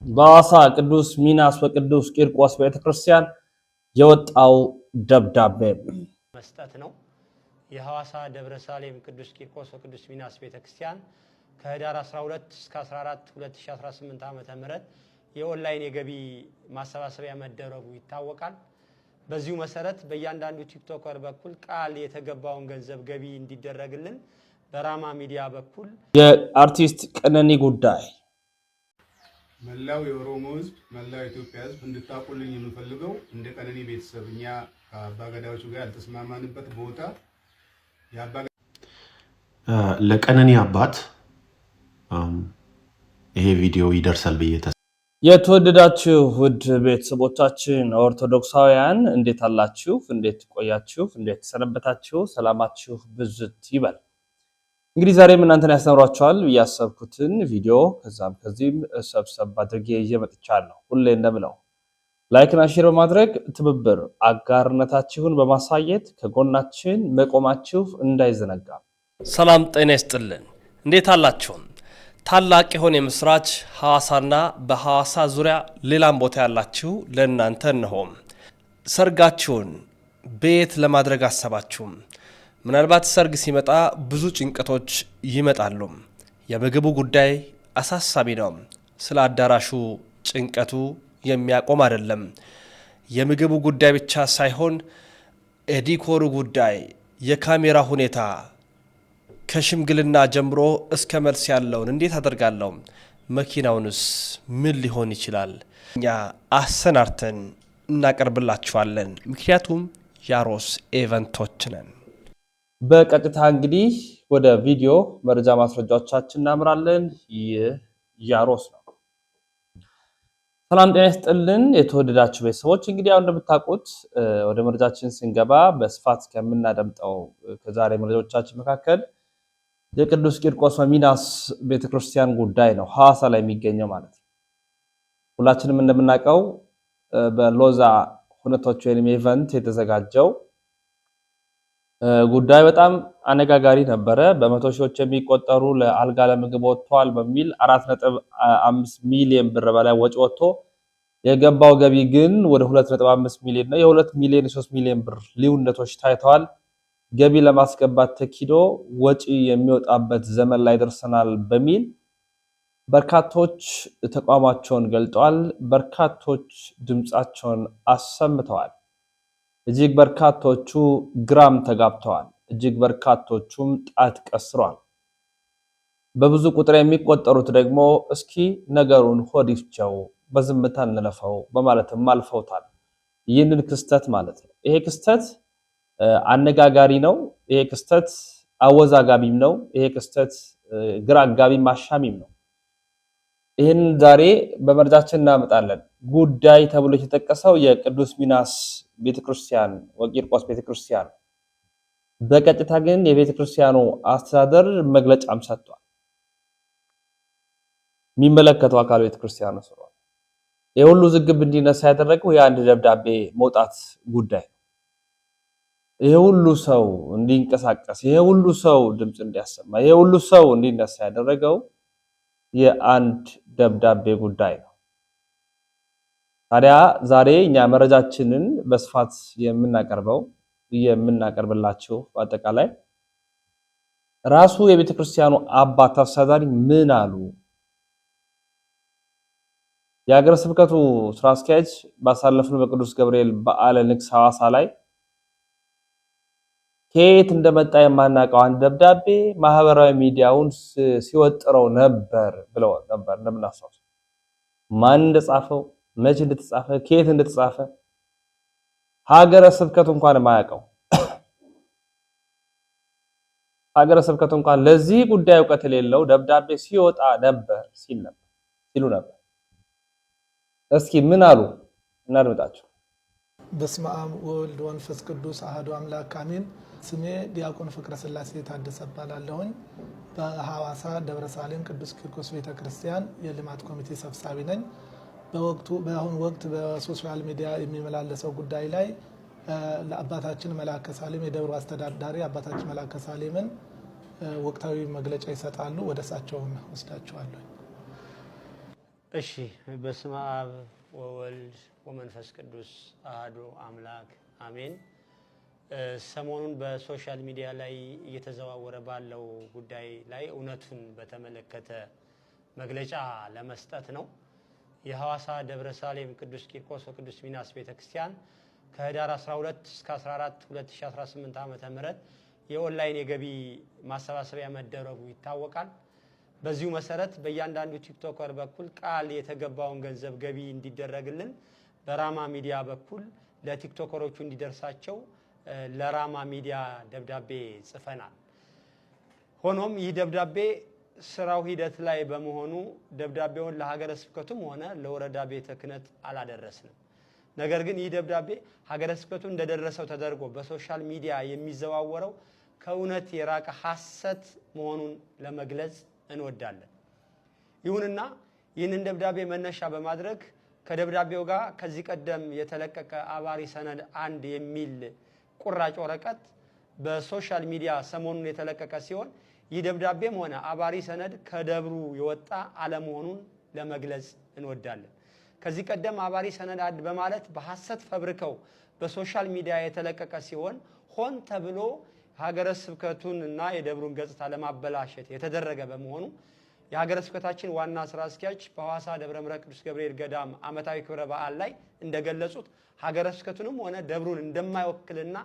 በሐዋሳ ቅዱስ ሚናስ ወቅዱስ ቂርቆስ ቤተክርስቲያን የወጣው ደብዳቤ መስጠት ነው። የሐዋሳ ደብረ ሳሌም ቅዱስ ቂርቆስ ወቅዱስ ሚናስ ቤተክርስቲያን ከህዳር 12 እስከ 14 2018 ዓ.ም የኦንላይን የገቢ ማሰባሰቢያ መደረጉ ይታወቃል። በዚሁ መሰረት በእያንዳንዱ ቲክቶከር በኩል ቃል የተገባውን ገንዘብ ገቢ እንዲደረግልን በራማ ሚዲያ በኩል የአርቲስት ቀነኒ ጉዳይ መላው የኦሮሞ ህዝብ መላው ኢትዮጵያ ህዝብ እንድታቁልኝ የምፈልገው እንደ ቀነኒ ቤተሰብኛ ከአባገዳዎቹ ጋር ያልተስማማንበት ቦታ ለቀነኒ አባት ይሄ ቪዲዮ ይደርሳል ብዬ የተወደዳችሁ ውድ ቤተሰቦቻችን ኦርቶዶክሳውያን እንዴት አላችሁ? እንዴት ቆያችሁ? እንዴት ሰነበታችሁ? ሰላማችሁ ብዝት ይበል። እንግዲህ ዛሬም እናንተን ያስተምሯችኋል ያሰብኩትን ቪዲዮ ከዚህም ሰብሰብ አድርጌ እየመጥቻለሁ። ሁሌ እንደምለው ላይክና ሼር በማድረግ ትብብር አጋርነታችሁን በማሳየት ከጎናችን መቆማችሁ እንዳይዘነጋ። ሰላም ጤና ይስጥልን። እንዴት አላችሁ? ታላቅ የሆነ ምስራች ሐዋሳና በሐዋሳ ዙሪያ ሌላም ቦታ ያላችሁ ለእናንተ ነው። ሰርጋችሁን ቤት ለማድረግ አሰባችሁ። ምናልባት ሰርግ ሲመጣ ብዙ ጭንቀቶች ይመጣሉ። የምግቡ ጉዳይ አሳሳቢ ነው። ስለ አዳራሹ ጭንቀቱ የሚያቆም አይደለም። የምግቡ ጉዳይ ብቻ ሳይሆን የዲኮሩ ጉዳይ፣ የካሜራ ሁኔታ ከሽምግልና ጀምሮ እስከ መልስ ያለውን እንዴት አደርጋለሁ? መኪናውንስ ምን ሊሆን ይችላል? እኛ አሰናርተን እናቀርብላችኋለን። ምክንያቱም ያሮስ ኢቨንቶች ነን። በቀጥታ እንግዲህ ወደ ቪዲዮ መረጃ ማስረጃዎቻችን እናምራለን። ይህ ያሮስ ነው። ሰላም ጤና ይስጥልን የተወደዳችሁ ቤተሰቦች፣ እንግዲህ አሁን እንደምታውቁት ወደ መረጃችን ስንገባ በስፋት ከምናደምጠው ከዛሬ መረጃዎቻችን መካከል የቅዱስ ቂርቆስ ሚናስ ቤተክርስቲያን ጉዳይ ነው። ሐዋሳ ላይ የሚገኘው ማለት ነው። ሁላችንም እንደምናውቀው በሎዛ ሁነቶች ወይም ኢቨንት የተዘጋጀው ጉዳይ በጣም አነጋጋሪ ነበረ። በመቶ ሺዎች የሚቆጠሩ ለአልጋ ለምግብ ወጥቷል በሚል 4.5 ሚሊዮን ብር በላይ ወጪ ወጥቶ የገባው ገቢ ግን ወደ 2.5 ሚሊዮን ነው። የ2 ሚሊዮን 3 ሚሊዮን ብር ልዩነቶች ታይተዋል። ገቢ ለማስገባት ተኪዶ ወጪ የሚወጣበት ዘመን ላይ ደርሰናል በሚል በርካቶች ተቋማቸውን ገልጠዋል። በርካቶች ድምጻቸውን አሰምተዋል። እጅግ በርካቶቹ ግራም ተጋብተዋል። እጅግ በርካቶቹም ጣት ቀስረዋል። በብዙ ቁጥር የሚቆጠሩት ደግሞ እስኪ ነገሩን ሆዲፍቸው በዝምታ እንለፈው በማለትም አልፈውታል። ይህንን ክስተት ማለት ነው። ይሄ ክስተት አነጋጋሪ ነው። ይሄ ክስተት አወዛጋቢም ነው። ይሄ ክስተት ግራ አጋቢም አሻሚም ነው። ይህን ዛሬ በመረጃችን እናመጣለን። ጉዳይ ተብሎ የተጠቀሰው የቅዱስ ሚናስ ቤተክርስቲያን ወቂርቆስ ቤተክርስቲያን፣ በቀጥታ ግን የቤተክርስቲያኑ አስተዳደር መግለጫም ሰጥቷል። የሚመለከተው አካል ቤተክርስቲያኑ ስለሆነ ይሄ ሁሉ ዝግብ እንዲነሳ ያደረገው የአንድ ደብዳቤ መውጣት ጉዳይ፣ ይሄ ሁሉ ሰው እንዲንቀሳቀስ፣ ይሄ ሁሉ ሰው ድምጽ እንዲያሰማ፣ ይሄ ሁሉ ሰው እንዲነሳ ያደረገው የአንድ ደብዳቤ ጉዳይ ነው። ታዲያ ዛሬ እኛ መረጃችንን በስፋት የምናቀርብላችሁ በአጠቃላይ ራሱ የቤተክርስቲያኑ አባት አስተዳዳሪ ምን አሉ? የሀገረ ስብከቱ ስራ አስኪያጅ ባሳለፍነው በቅዱስ ገብርኤል በዓለ ንግስ ሐዋሳ ላይ ከየት እንደመጣ የማናውቀው አንድ ደብዳቤ ማህበራዊ ሚዲያውን ሲወጥረው ነበር ብለው ነበር። እንደምናስታውስ ማን እንደጻፈው፣ መቼ እንደተጻፈ፣ ከየት እንደተጻፈ ሀገረ ስብከቱ እንኳን የማያውቀው ሀገረ ስብከቱ እንኳን ለዚህ ጉዳይ ዕውቀት የሌለው ደብዳቤ ሲወጣ ነበር ሲሉ ነበር። እስኪ ምን አሉ እናድምጣቸው። በስመ አብ ወወልድ ወመንፈስ ቅዱስ አሐዱ አምላክ አሜን። ስሜ ዲያቆን ፍቅረ ስላሴ ታደሰ እባላለሁኝ። በሐዋሳ ደብረ ሳሌም ቅዱስ ቂርቆስ ቤተክርስቲያን የልማት ኮሚቴ ሰብሳቢ ነኝ። በአሁኑ ወቅት በሶሻል ሚዲያ የሚመላለሰው ጉዳይ ላይ ለአባታችን መላከ ሳሌም የደብሩ አስተዳዳሪ አባታችን መላከ ሳሌምን ወቅታዊ መግለጫ ይሰጣሉ። ወደ እሳቸው ወስዳቸዋለሁ። እሺ በስመ አብ ወወልድ ወመንፈስ ቅዱስ አሐዱ አምላክ አሜን። ሰሞኑን በሶሻል ሚዲያ ላይ እየተዘዋወረ ባለው ጉዳይ ላይ እውነቱን በተመለከተ መግለጫ ለመስጠት ነው። የሐዋሳ ደብረ ሳሌም ቅዱስ ቂርቆስ ወቅዱስ ሚናስ ቤተክርስቲያን ከህዳር 12 እስከ 14 2018 ዓ.ም የኦንላይን የገቢ ማሰባሰቢያ መደረጉ ይታወቃል። በዚሁ መሰረት በእያንዳንዱ ቲክቶከር በኩል ቃል የተገባውን ገንዘብ ገቢ እንዲደረግልን በራማ ሚዲያ በኩል ለቲክቶከሮቹ እንዲደርሳቸው ለራማ ሚዲያ ደብዳቤ ጽፈናል። ሆኖም ይህ ደብዳቤ ስራው ሂደት ላይ በመሆኑ ደብዳቤውን ለሀገረ ስብከቱም ሆነ ለወረዳ ቤተ ክህነት አላደረስንም። ነገር ግን ይህ ደብዳቤ ሀገረ ስብከቱ እንደደረሰው ተደርጎ በሶሻል ሚዲያ የሚዘዋወረው ከእውነት የራቀ ሐሰት መሆኑን ለመግለጽ እንወዳለን። ይሁንና ይህንን ደብዳቤ መነሻ በማድረግ ከደብዳቤው ጋር ከዚህ ቀደም የተለቀቀ አባሪ ሰነድ 1 የሚል ቁራጭ ወረቀት በሶሻል ሚዲያ ሰሞኑን የተለቀቀ ሲሆን ይህ ደብዳቤም ሆነ አባሪ ሰነድ ከደብሩ የወጣ አለመሆኑን ለመግለጽ እንወዳለን። ከዚህ ቀደም አባሪ ሰነድ 1 በማለት በሐሰት ፈብርከው በሶሻል ሚዲያ የተለቀቀ ሲሆን ሆን ተብሎ ሀገረ ስብከቱን እና የደብሩን ገጽታ ለማበላሸት የተደረገ በመሆኑ የሀገረ ስብከታችን ዋና ስራ አስኪያጅ በሐዋሳ ደብረ ምሕረት ቅዱስ ገብርኤል ገዳም ዓመታዊ ክብረ በዓል ላይ እንደገለጹት ሀገረ ስብከቱንም ሆነ ደብሩን እንደማይወክልና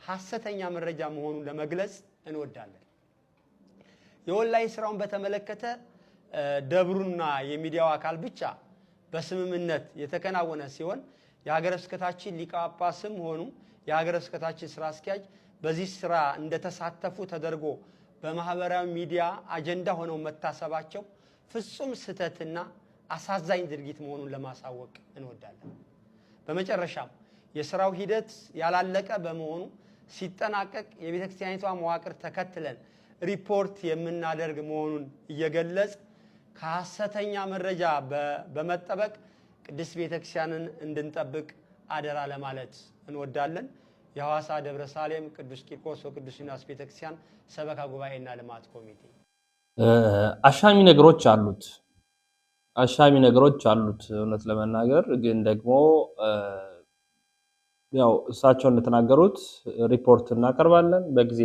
ሐሰተኛ መረጃ መሆኑን ለመግለጽ እንወዳለን። የኦንላይን ስራውን በተመለከተ ደብሩና የሚዲያው አካል ብቻ በስምምነት የተከናወነ ሲሆን የሀገረ ስብከታችን ሊቀ ጳጳስም ሆኑ የሀገረ ስብከታችን ስራ አስኪያጅ በዚህ ስራ እንደተሳተፉ ተደርጎ በማህበራዊ ሚዲያ አጀንዳ ሆነው መታሰባቸው ፍጹም ስህተትና አሳዛኝ ድርጊት መሆኑን ለማሳወቅ እንወዳለን። በመጨረሻም የስራው ሂደት ያላለቀ በመሆኑ ሲጠናቀቅ የቤተክርስቲያኒቷ መዋቅር ተከትለን ሪፖርት የምናደርግ መሆኑን እየገለጽ ከሐሰተኛ መረጃ በመጠበቅ ቅድስት ቤተክርስቲያንን እንድንጠብቅ አደራ ለማለት እንወዳለን። የሐዋሳ ደብረ ሳሌም ቅዱስ ቂርቆስ ወቅዱስ ሚናስ ቤተክርስቲያን ሰበካ ጉባኤና ልማት ኮሚቴ። አሻሚ ነገሮች አሉት እውነት ለመናገር ግን ደግሞ ያው እሳቸው እንደተናገሩት ሪፖርት እናቀርባለን በጊዜ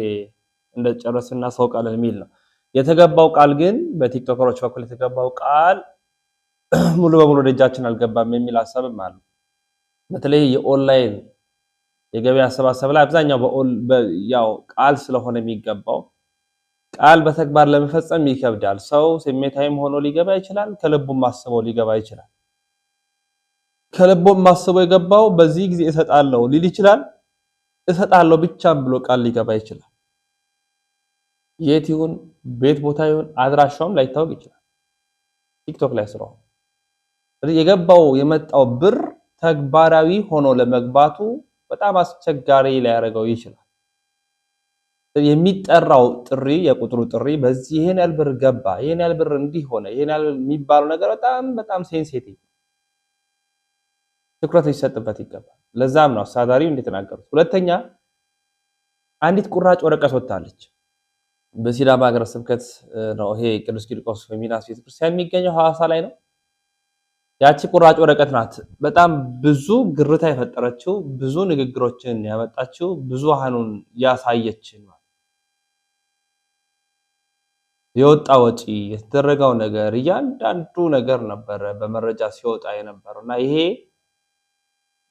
እንደጨረስን እናሳውቃለን የሚል ነው። የተገባው ቃል ግን በቲክቶከሮች በኩል የተገባው ቃል ሙሉ በሙሉ ደጃችን አልገባም የሚል ሐሳብም አለ። በተለይ የኦንላይን የገበያ አሰባሰብ ላይ አብዛኛው ያው ቃል ስለሆነ የሚገባው ቃል በተግባር ለመፈጸም ይከብዳል። ሰው ስሜታዊም ሆኖ ሊገባ ይችላል፣ ከልቡም ማስበው ሊገባ ይችላል። ከልቡም ማስበው የገባው በዚህ ጊዜ እሰጣለሁ ሊል ይችላል። እሰጣለሁ ብቻም ብሎ ቃል ሊገባ ይችላል። የት ይሁን ቤት ቦታ ይሁን አድራሻውም ላይታወቅ ይችላል። ቲክቶክ ላይ ስራው የገባው የመጣው ብር ተግባራዊ ሆኖ ለመግባቱ በጣም አስቸጋሪ ሊያደርገው ይችላል። የሚጠራው ጥሪ የቁጥሩ ጥሪ በዚህ ይሄን ያህል ብር ገባ፣ ይሄን ያህል ብር እንዲህ ሆነ፣ ይሄን ያህል የሚባለው ነገር በጣም ሴንሲቲቭ ትኩረት ሊሰጥበት ይገባል። ለዛም ነው አሳዳሪው እንደተናገሩት። ሁለተኛ አንዲት ቁራጭ ወረቀት ወጣለች። በሲዳማ ሀገረ ስብከት ነው ይሄ ቅዱስ ቂርቆስ ሚናስ ቤተክርስቲያን የሚገኘው ሐዋሳ ላይ ነው። ያቺ ቁራጭ ወረቀት ናት በጣም ብዙ ግርታ የፈጠረችው፣ ብዙ ንግግሮችን ያመጣችው፣ ብዙሃኑን ያሳየችን ማለት የወጣ ወጪ የተደረገው ነገር እያንዳንዱ ነገር ነበር በመረጃ ሲወጣ የነበረውና ይሄ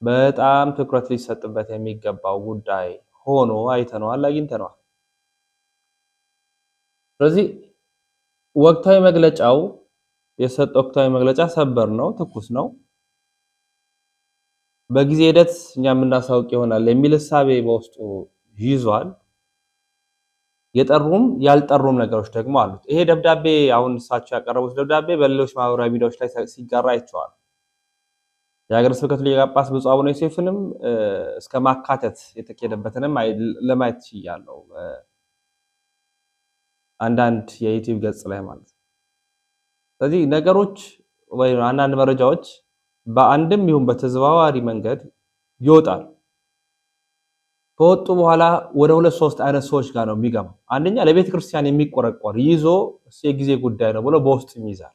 በጣም ትኩረት ሊሰጥበት የሚገባው ጉዳይ ሆኖ አይተነዋል፣ አግኝተነዋል። ስለዚህ ወቅታዊ መግለጫው የሰጠው ወቅታዊ መግለጫ ሰበር ነው፣ ትኩስ ነው። በጊዜ ሂደት እኛ የምናሳውቅ ይሆናል የሚል እሳቤ በውስጡ ይዟል። የጠሩም ያልጠሩም ነገሮች ደግሞ አሉት። ይሄ ደብዳቤ አሁን እሳቸው ያቀረቡት ደብዳቤ በሌሎች ማህበራዊ ሚዲያዎች ላይ ሲጋራ አይተዋል። የሀገረ ስብከቱ ሊቀ ጳጳስ ብፁዕ አቡነ ዮሴፍንም እስከ ማካተት የተኬደበትንም ለማየት ችያለሁ አንዳንድ የዩቲዩብ ገጽ ላይ ማለት ነው። ስለዚህ ነገሮች ወይ አንዳንድ መረጃዎች በአንድም ይሁን በተዘዋዋሪ መንገድ ይወጣል። ከወጡ በኋላ ወደ 2-3 አይነት ሰዎች ጋር ነው የሚገባው። አንደኛ ለቤተ ክርስቲያን የሚቆረቆር ይዞ የጊዜ ጉዳይ ነው ብሎ በውስጥ ይይዛል።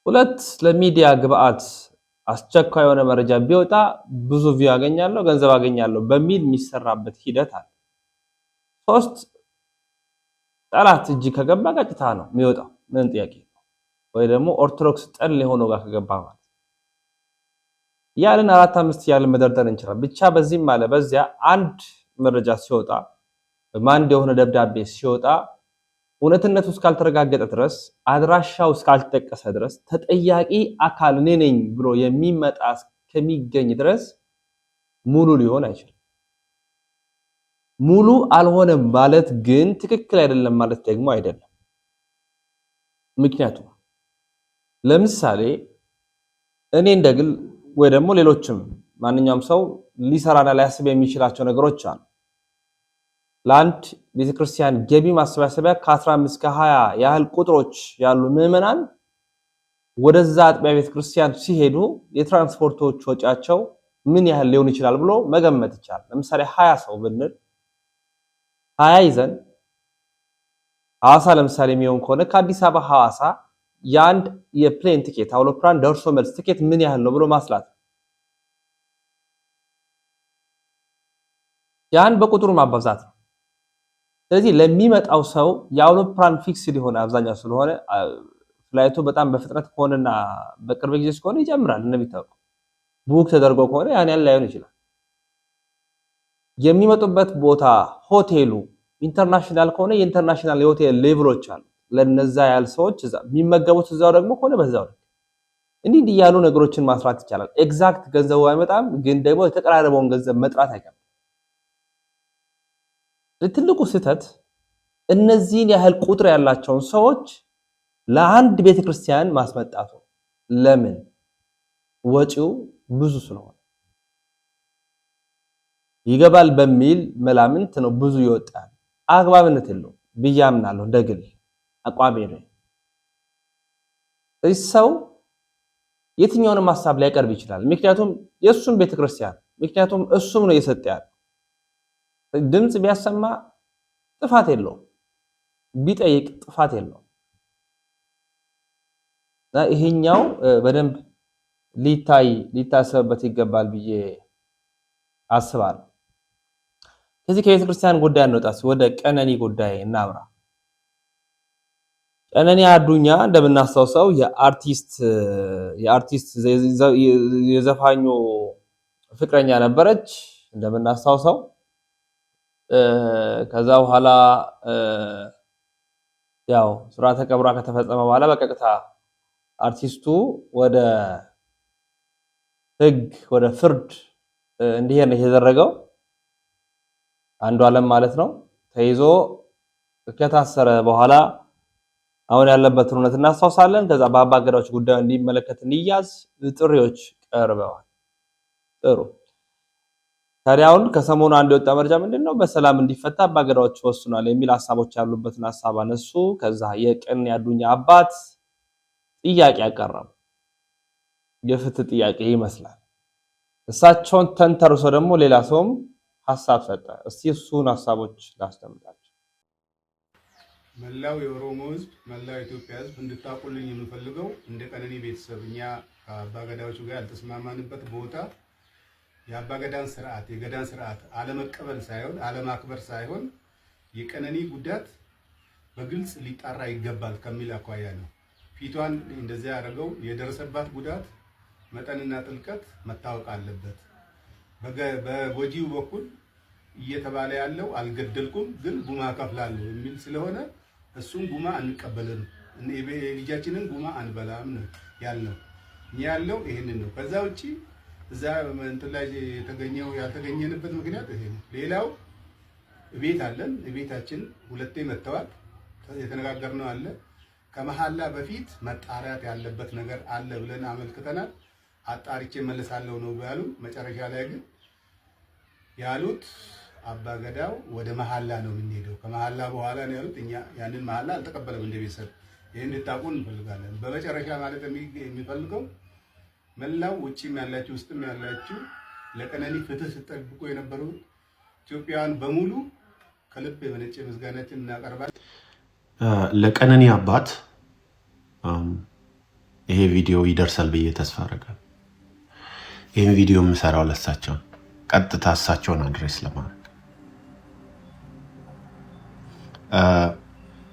ሁለት ለሚዲያ ግብአት አስቸኳይ የሆነ መረጃ ቢወጣ ብዙ ቪው አገኛለሁ ገንዘብ አገኛለሁ በሚል የሚሰራበት ሂደት አለ። ሶስት ጠላት እጅ ከገባ ቀጥታ ነው የሚወጣው ምን ጥያቄ ወይ ደግሞ ኦርቶዶክስ ጠል የሆነው ጋር ከገባ ማለት ያለን 4-5 ያለን መደርደር እንችላለን። ብቻ በዚህም ማለ በዚያ አንድ መረጃ ሲወጣ ማንድ የሆነ ደብዳቤ ሲወጣ እውነትነቱ እስካልተረጋገጠ ድረስ አድራሻው እስካልተጠቀሰ ድረስ ተጠያቂ አካል እኔ ነኝ ብሎ የሚመጣ ከሚገኝ ድረስ ሙሉ ሊሆን አይችልም። ሙሉ አልሆነም ማለት ግን ትክክል አይደለም ማለት ደግሞ አይደለም። ምክንያቱም ለምሳሌ እኔ እንደግል ወይ ደግሞ ሌሎችም ማንኛውም ሰው ሊሰራና ሊያስብ የሚችላቸው ነገሮች አሉ። ለአንድ ቤተክርስቲያን ገቢ ማሰባሰቢያ ከ15 እስከ 20 ያህል ቁጥሮች ያሉ ምዕመናን ወደዛ አጥቢያ ቤተክርስቲያን ሲሄዱ የትራንስፖርቶች ወጪያቸው ምን ያህል ሊሆን ይችላል ብሎ መገመት ይቻላል። ለምሳሌ 20 ሰው ብንል 20 ይዘን ሐዋሳ ለምሳሌ የሚሆን ከሆነ ከአዲስ አበባ ሐዋሳ የአንድ የፕሌን ቲኬት አውሮፕላን ደርሶ መልስ ቲኬት ምን ያህል ነው ብሎ ማስላት ያን በቁጥሩ ማባዛት ነው። ስለዚህ ለሚመጣው ሰው የአውሮፕላን ፊክስድ ሊሆን አብዛኛው ስለሆነ ፍላይቱ በጣም በፍጥነት ከሆነና በቅርብ ጊዜ ከሆነ ይጀምራል። እንደሚታወቀው ቡክ ተደርጎ ከሆነ ያን ያህል ላይሆን ይችላል። የሚመጡበት ቦታ ሆቴሉ ኢንተርናሽናል ከሆነ የኢንተርናሽናል የሆቴል ሌቭሎች አሉ። ለነዛ ያህል ሰዎች እዛ የሚመገቡት እዛው ደግሞ ከሆነ በዛው ነው። እንዲህ ያሉ ነገሮችን ማስራት ይቻላል። ኤግዛክት ገንዘቡ አይመጣም፣ ግን ደግሞ የተቀራረበውን ገንዘብ መጥራት አይቀርም። ትልቁ ስህተት እነዚህን ያህል ቁጥር ያላቸውን ሰዎች ለአንድ ቤተክርስቲያን ማስመጣቱ። ለምን? ወጪው ብዙ ስለሆነ ይገባል በሚል መላምንት ነው ብዙ ይወጣል። አግባብነት የለውም ብዬ አምናለሁ። እንደግል አቋሜ ነው። ሰው የትኛውንም ሐሳብ ሊያቀርብ ይችላል። ምክንያቱም የሱም ቤተክርስቲያን ምክንያቱም እሱም ነው እየሰጠ ያለው። ድምጽ ቢያሰማ ጥፋት የለውም፣ ቢጠይቅ ጥፋት የለውም። ይሄኛው በደንብ ሊታሰብበት ይገባል ብዬ አስባለሁ። ከዚህ ከቤተ ክርስቲያን ጉዳይ እንወጣስ ወደ ቀነኒ ጉዳይ እናምራ። ቀነኒ አዱኛ እንደምናስታውሰው የአርቲስት የዘፋኙ ፍቅረኛ ነበረች እንደምናስታውሰው። ከዛ በኋላ ያው ሥርዓተ ቀብሯ ከተፈጸመ በኋላ በቀጥታ አርቲስቱ ወደ ሕግ ወደ ፍርድ እንዲሄድ ነው የተደረገው። አንዱ ዓለም ማለት ነው ተይዞ ከታሰረ በኋላ አሁን ያለበትን ሁኔታ እናስታውሳለን። ከዛ በአባ ገዳዎች ጉዳዩ እንዲመለከት እንዲያዝ ጥሪዎች ቀርበዋል። ጥሩ ታዲያውን ከሰሞኑ አንድ የወጣ መረጃ ምንድነው? በሰላም እንዲፈታ አባ ገዳዎች ወስኗል የሚል ሐሳቦች ያሉበትን ሐሳብ አነሱ። ከዛ የቀነኒ አዱኛ አባት ጥያቄ አቀረቡ። የፍትህ ጥያቄ ይመስላል። እሳቸውን ተንተርሶ ደግሞ ሌላ ሰውም ሐሳብ ሰጠ። እስቲ እሱን ሐሳቦች ላስቀምጣችሁ። መላው የኦሮሞ ሕዝብ መላው ኢትዮጵያ ሕዝብ እንድታቁልኝ የምፈልገው እንደ ቀነኒ ቤተሰብኛ ከአባ ገዳዎቹ ጋር ያልተስማማንበት ቦታ የአባገዳን ስርዓት የገዳን ስርዓት አለመቀበል ሳይሆን አለማክበር ሳይሆን የቀነኒ ጉዳት በግልጽ ሊጣራ ይገባል ከሚል አኳያ ነው። ፊቷን እንደዚያ ያደረገው የደረሰባት ጉዳት መጠንና ጥልቀት መታወቅ አለበት። በጎጂው በኩል እየተባለ ያለው አልገደልኩም ግን ጉማ ከፍላለሁ የሚል ስለሆነ እሱም ጉማ አንቀበልም፣ ልጃችንን ጉማ አንበላም ነው ያልነው። ያለው ይሄንን ነው። ከዛ ውጪ እዛ እንትን ላይ ያልተገኘንበት ምክንያት ይሄ ነው። ሌላው ቤት አለን። ቤታችን ሁለቴ መተዋል። የተነጋገርነው አለ። ከመሐላ በፊት መጣራት ያለበት ነገር አለ ብለን አመልክተናል። አጣሪቼ መለሳለሁ ነው ያሉ። መጨረሻ ላይ ግን ያሉት አባገዳው ወደ መሐላ ነው የምንሄደው፣ ከመሐላ በኋላ ነው ያሉት። እኛ ያንን መሐላ አልተቀበለም እንደ ቤተሰብ። ይሄን እንድታቁን እንፈልጋለን። በመጨረሻ ማለት የሚፈልገው መላው ውጪም ያላችሁ ውስጥም ያላችሁ ለቀነኒ ፍትህ ሲጠብቁ የነበሩ ኢትዮጵያውያን በሙሉ ከልብ የመነጨ ምስጋናችን እናቀርባለን። ለቀነኒ አባት ይሄ ቪዲዮ ይደርሳል ብዬ ተስፋ አደርጋለሁ። ይህን ቪዲዮ የምሰራው ለሳቸው ቀጥታ እሳቸውን አድሬስ ለማድረግ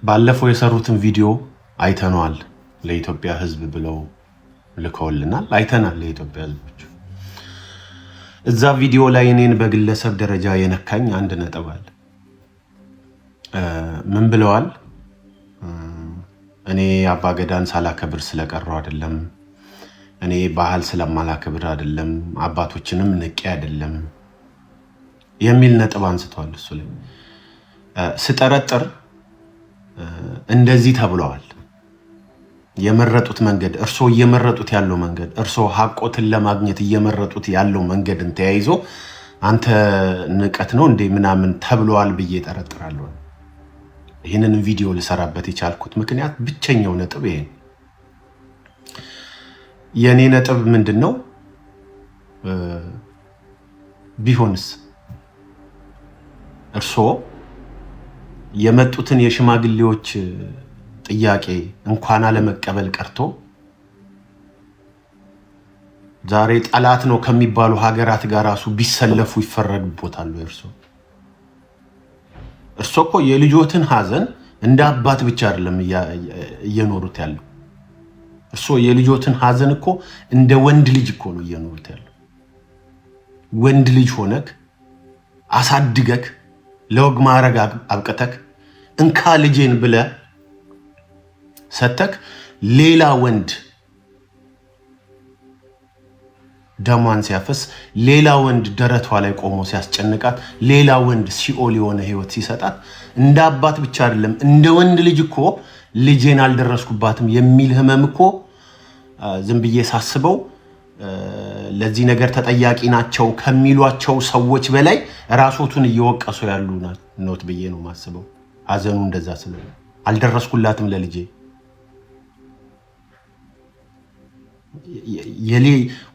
ባለፈው የሰሩትን ቪዲዮ አይተነዋል። ለኢትዮጵያ ሕዝብ ብለው ልከውልናል። አይተናል። ለኢትዮጵያ ሕዝቦች እዛ ቪዲዮ ላይ እኔን በግለሰብ ደረጃ የነካኝ አንድ ነጥብ አለ። ምን ብለዋል? እኔ አባገዳን ሳላከብር ስለቀረው አይደለም፣ እኔ ባህል ስለማላከብር አይደለም፣ አባቶችንም ንቄ አይደለም የሚል ነጥብ አንስተዋል። እሱ ላይ ስጠረጥር እንደዚህ ተብለዋል። የመረጡት መንገድ እርስዎ እየመረጡት ያለው መንገድ እርስዎ ሀቆትን ለማግኘት እየመረጡት ያለው መንገድን ተያይዞ አንተ ንቀት ነው እንዴ ምናምን ተብለዋል ብዬ ጠረጥራለሁ። ይህንን ቪዲዮ ልሰራበት የቻልኩት ምክንያት ብቸኛው ነጥብ ይሄ ነው። የኔ ነጥብ ምንድነው? ቢሆንስ እርስዎ የመጡትን የሽማግሌዎች ጥያቄ እንኳን አለመቀበል ቀርቶ ዛሬ ጠላት ነው ከሚባሉ ሀገራት ጋር ራሱ ቢሰለፉ ይፈረድቦታል። እርሶ እኮ የልጆትን ሀዘን እንደ አባት ብቻ አይደለም እየኖሩት ያለው። እርሶ የልጆትን ሀዘን እኮ እንደ ወንድ ልጅ እኮ ነው እየኖሩት ያለው። ወንድ ልጅ ሆነክ አሳድገክ ለወግ ማዕረግ አብቅተክ እንካ ልጄን ብለህ ሰተክ ሌላ ወንድ ደሟን ሲያፈስ፣ ሌላ ወንድ ደረቷ ላይ ቆሞ ሲያስጨንቃት፣ ሌላ ወንድ ሲኦል የሆነ ህይወት ሲሰጣት እንደ አባት ብቻ አይደለም እንደ ወንድ ልጅ እኮ ልጄን አልደረስኩባትም የሚል ህመም እኮ ዝም ብዬ ሳስበው ለዚህ ነገር ተጠያቂ ናቸው ከሚሏቸው ሰዎች በላይ ራሶቱን እየወቀሱ ያሉ ነው ብዬ ነው ማስበው። አዘኑ እንደዛ ስለሆነ አልደረስኩላትም ለልጄ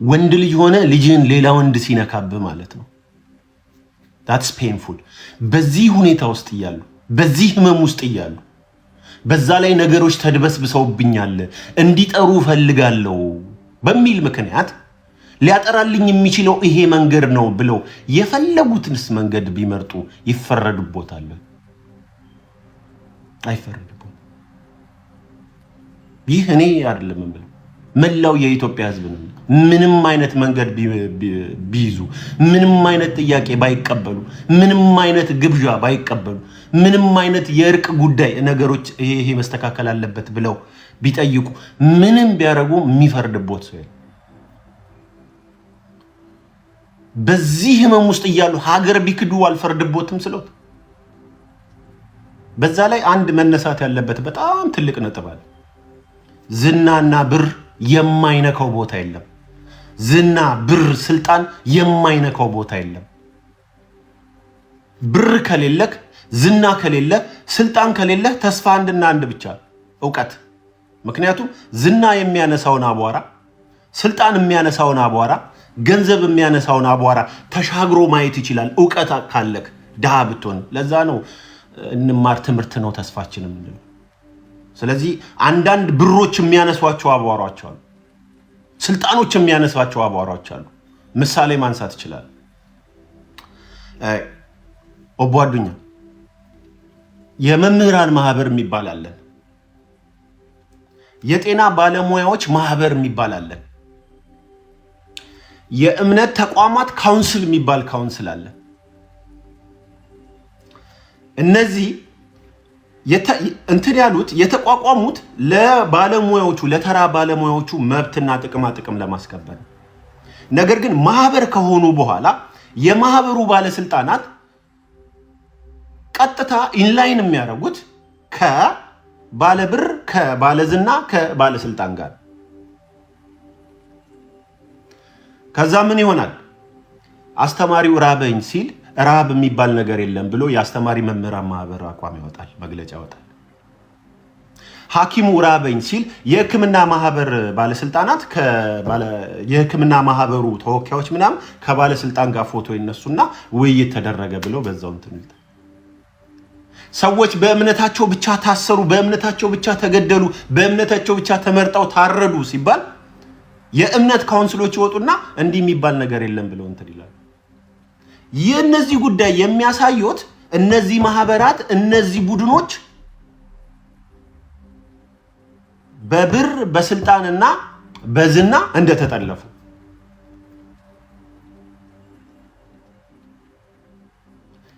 ወንድ ልጅ ሆነ ልጅን ሌላ ወንድ ሲነካብ ማለት ነው። that's painful። በዚህ ሁኔታ ውስጥ እያሉ በዚህ ህመም ውስጥ እያሉ በዛ ላይ ነገሮች ተድበስብሰውብኛል እንዲጠሩ ፈልጋለሁ በሚል ምክንያት ሊያጠራልኝ የሚችለው ይሄ መንገድ ነው ብለው የፈለጉትንስ መንገድ ቢመርጡ ይፈረድቦታል? አይፈረድቦት። ይህ እኔ አይደለም ብለው መላው የኢትዮጵያ ህዝብ ነው። ምንም አይነት መንገድ ቢይዙ፣ ምንም አይነት ጥያቄ ባይቀበሉ፣ ምንም አይነት ግብዣ ባይቀበሉ፣ ምንም አይነት የእርቅ ጉዳይ ነገሮች ይሄ መስተካከል አለበት ብለው ቢጠይቁ፣ ምንም ቢያረጉ የሚፈርድቦት ሰው የለም። በዚህ ህመም ውስጥ እያሉ ሀገር ቢክዱ አልፈርድቦትም ስሎት። በዛ ላይ አንድ መነሳት ያለበት በጣም ትልቅ ነጥብ አለ። ዝናና ብር የማይነካው ቦታ የለም። ዝና፣ ብር፣ ስልጣን የማይነካው ቦታ የለም። ብር ከሌለክ፣ ዝና ከሌለ፣ ስልጣን ከሌለ ተስፋ አንድና አንድ ብቻ እውቀት። ምክንያቱም ዝና የሚያነሳውን አቧራ፣ ስልጣን የሚያነሳውን አቧራ፣ ገንዘብ የሚያነሳውን አቧራ ተሻግሮ ማየት ይችላል እውቀት ካለክ ድሃ ብትሆን። ለዛ ነው እንማር ትምህርት ነው ተስፋችን የምንለው። ስለዚህ አንዳንድ ብሮች የሚያነሷቸው አቧራዎች አሉ፣ ስልጣኖች የሚያነሷቸው አቧራዎች አሉ። ምሳሌ ማንሳት ይችላል። ኦቦ አዱኛ የመምህራን ማህበር የሚባል አለን፣ የጤና ባለሙያዎች ማህበር የሚባል አለን፣ የእምነት ተቋማት ካውንስል የሚባል ካውንስል አለ። እነዚህ እንትን ያሉት የተቋቋሙት ለባለሙያዎቹ ለተራ ባለሙያዎቹ መብትና ጥቅም ለማስከበር። ነገር ግን ማህበር ከሆኑ በኋላ የማህበሩ ባለስልጣናት ቀጥታ ኢንላይን የሚያደርጉት ከባለብር፣ ከባለዝና፣ ከባለስልጣን ጋር። ከዛ ምን ይሆናል? አስተማሪው ራበኝ ሲል ራብ የሚባል ነገር የለም ብሎ የአስተማሪ መምህራን ማህበር አቋም ያወጣል፣ መግለጫ ያወጣል። ሐኪሙ ራበኝ ሲል የህክምና ማህበር ባለስልጣናት የህክምና ማህበሩ ተወካዮች ምናምን ከባለስልጣን ጋር ፎቶ ይነሱና ውይይት ተደረገ ብለው በዛው እንትን ይላል። ሰዎች በእምነታቸው ብቻ ታሰሩ፣ በእምነታቸው ብቻ ተገደሉ፣ በእምነታቸው ብቻ ተመርጠው ታረዱ ሲባል የእምነት ካውንስሎች ይወጡና እንዲህ የሚባል ነገር የለም ብለው እንትን ይላሉ። የነዚህ ጉዳይ የሚያሳዩት እነዚህ ማህበራት እነዚህ ቡድኖች በብር በስልጣንና በዝና እንደተጠለፉ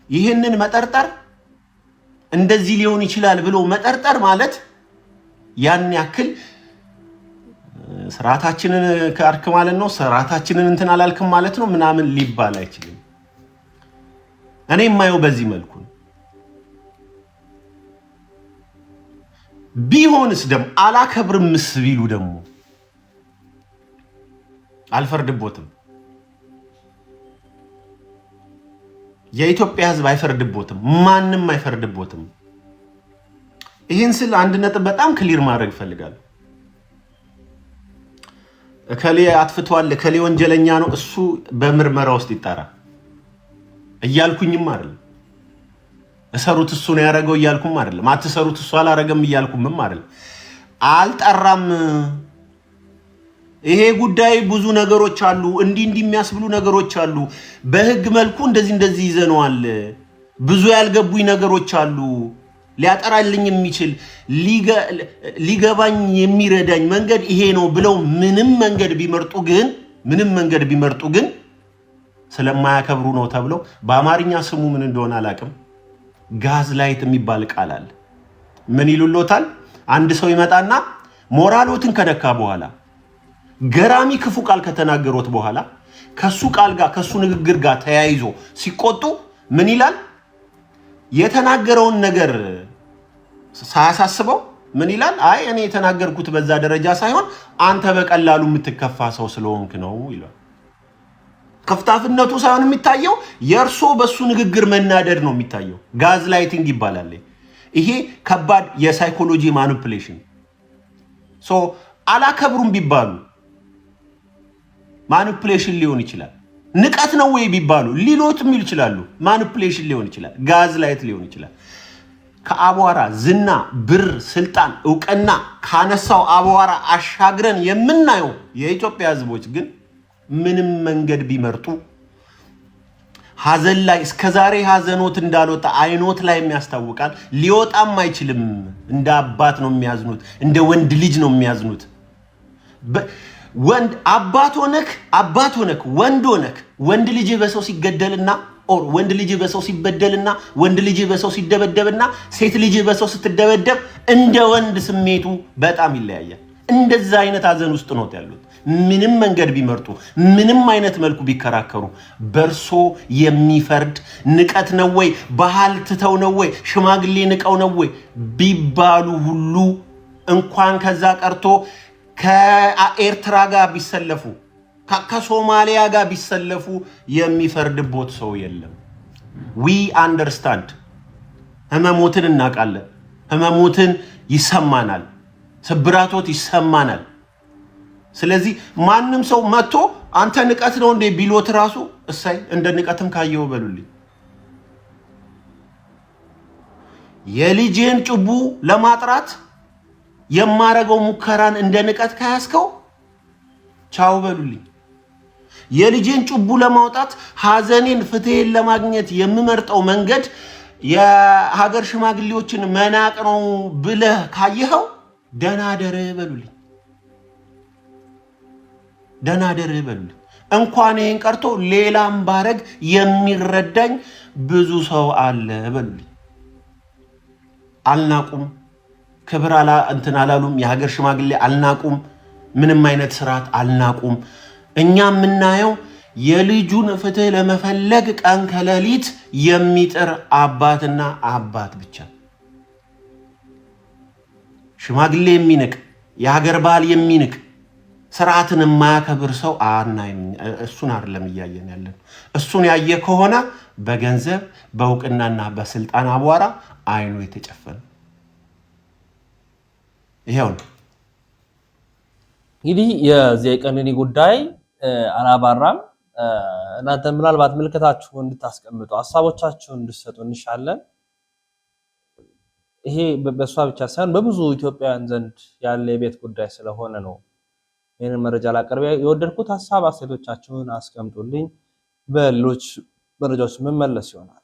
ይህንን መጠርጠር እንደዚህ ሊሆን ይችላል ብሎ መጠርጠር ማለት ያን ያክል ስርዓታችንን ከአርክ ማለት ነው፣ ስርዓታችንን እንትን አላልክም ማለት ነው ምናምን ሊባል አይችልም። እኔ የማየው በዚህ መልኩ ነው። ቢሆንስ ደግሞ አላከብርምስ ቢሉ ደግሞ አልፈርድቦትም። የኢትዮጵያ ሕዝብ አይፈርድቦትም፣ ማንም አይፈርድቦትም። ይህን ስል አንድ ነጥብ በጣም ክሊር ማድረግ እፈልጋለሁ። እከሌ አጥፍቷል፣ እከሌ ወንጀለኛ ነው፣ እሱ በምርመራ ውስጥ ይጣራ እያልኩኝም አይደለም። እሰሩት እሱ ነው ያደረገው እያልኩም አይደለም። አትሰሩት እሱ አላረገም እያልኩምም አይደለም። አልጠራም። ይሄ ጉዳይ ብዙ ነገሮች አሉ፣ እንዲህ የሚያስብሉ ነገሮች አሉ። በህግ መልኩ እንደዚህ ይዘነዋል። ብዙ ያልገቡኝ ነገሮች አሉ። ሊያጠራልኝ የሚችል ሊገባኝ የሚረዳኝ መንገድ ይሄ ነው ብለው ምንም መንገድ ቢመርጡ ግን ስለማያከብሩ ነው ተብለው በአማርኛ ስሙ ምን እንደሆነ አላውቅም። ጋዝ ላይት የሚባል ቃል አለ። ምን ይሉሎታል? አንድ ሰው ይመጣና ሞራሎትን ከነካ በኋላ ገራሚ ክፉ ቃል ከተናገሩት በኋላ ከሱ ቃል ጋር ከሱ ንግግር ጋር ተያይዞ ሲቆጡ ምን ይላል? የተናገረውን ነገር ሳያሳስበው ምን ይላል? አይ እኔ የተናገርኩት በዛ ደረጃ ሳይሆን አንተ በቀላሉ የምትከፋ ሰው ስለሆንክ ነው ይላል። ከፍታፍነቱ ሳይሆን የሚታየው የእርሶ በሱ ንግግር መናደድ ነው የሚታየው። ጋዝ ላይቲንግ ይባላል። ይሄ ከባድ የሳይኮሎጂ ማኒፑሌሽን። አላከብሩም ቢባሉ ማኒፑሌሽን ሊሆን ይችላል። ንቀት ነው ወይ ቢባሉ ሊሎትም ይችላሉ። ማኒፑሌሽን ሊሆን ይችላል። ጋዝ ላይት ሊሆን ይችላል። ከአቧራ ዝና፣ ብር፣ ስልጣን፣ እውቅና ካነሳው አቧራ አሻግረን የምናየው የኢትዮጵያ ሕዝቦች ግን ምንም መንገድ ቢመርጡ ሀዘን ላይ እስከዛሬ ሀዘኖት እንዳልወጣ አይኖት ላይ የሚያስታውቃል። ሊወጣም አይችልም። እንደ አባት ነው የሚያዝኑት፣ እንደ ወንድ ልጅ ነው የሚያዝኑት። ወንድ አባት ሆነክ ወንድ ልጅ በሰው ሲገደልና ወንድ ልጅ በሰው ሲበደልና ወንድ ልጅ በሰው ሲደበደብና ሴት ልጅ በሰው ስትደበደብ እንደ ወንድ ስሜቱ በጣም ይለያያል። እንደዛ አይነት ሀዘን ውስጥ ነው ያሉት። ምንም መንገድ ቢመርጡ ምንም አይነት መልኩ ቢከራከሩ በርሶ የሚፈርድ ንቀት ነው ወይ ባህል ትተው ነው ወይ ሽማግሌ ንቀው ነው ወይ ቢባሉ ሁሉ እንኳን ከዛ ቀርቶ ከኤርትራ ጋር ቢሰለፉ ከሶማሊያ ጋር ቢሰለፉ የሚፈርድቦት ሰው የለም። ዊ አንደርስታንድ። ህመሞትን እናውቃለን። ህመሞትን ይሰማናል። ስብራቶት ይሰማናል። ስለዚህ ማንም ሰው መጥቶ አንተ ንቀት ነው እንዴ ቢሎት ራሱ እሳይ እንደ ንቀትም ካየው በሉልኝ። የልጄን ጭቡ ለማጥራት የማረገው ሙከራን እንደ ንቀት ካያስከው ቻው በሉልኝ። የልጄን ጭቡ ለማውጣት ሀዘኔን ፍትሄን ለማግኘት የምመርጠው መንገድ የሀገር ሽማግሌዎችን መናቅ ነው ብለህ ካየኸው ደናደር በሉልኝ። ደናደር በሉልኝ። እንኳን ይሄን ቀርቶ ሌላም ባረግ የሚረዳኝ ብዙ ሰው አለ በሉልኝ። አልናቁም። ክብር እንትን አላሉም። የሀገር ሽማግሌ አልናቁም። ምንም አይነት ስርዓት አልናቁም። እኛ የምናየው የልጁን ፍትህ ለመፈለግ ቀን ከሌሊት የሚጥር አባትና አባት ብቻ። ሽማግሌ የሚንቅ የሀገር ባህል የሚንቅ ስርዓትን የማያከብር ሰው አናይም። እሱን አይደለም እያየን ያለን። እሱን ያየ ከሆነ በገንዘብ በእውቅናና በስልጣን አቧራ አይኑ የተጨፈነ ይሄው ነው። እንግዲህ የዚህ ቀነኒ ጉዳይ አላባራም። እናንተ ምናልባት ምልከታችሁን እንድታስቀምጡ ሐሳቦቻችሁን እንድትሰጡ እንሻለን። ይሄ በሷ ብቻ ሳይሆን በብዙ ኢትዮጵያውያን ዘንድ ያለ የቤት ጉዳይ ስለሆነ ነው ይሄንን መረጃ ላቀርብ የወደድኩት። ሐሳብ አስተያየቶቻችሁን አስቀምጡልኝ። በሌሎች መረጃዎች መመለስ ይሆናል።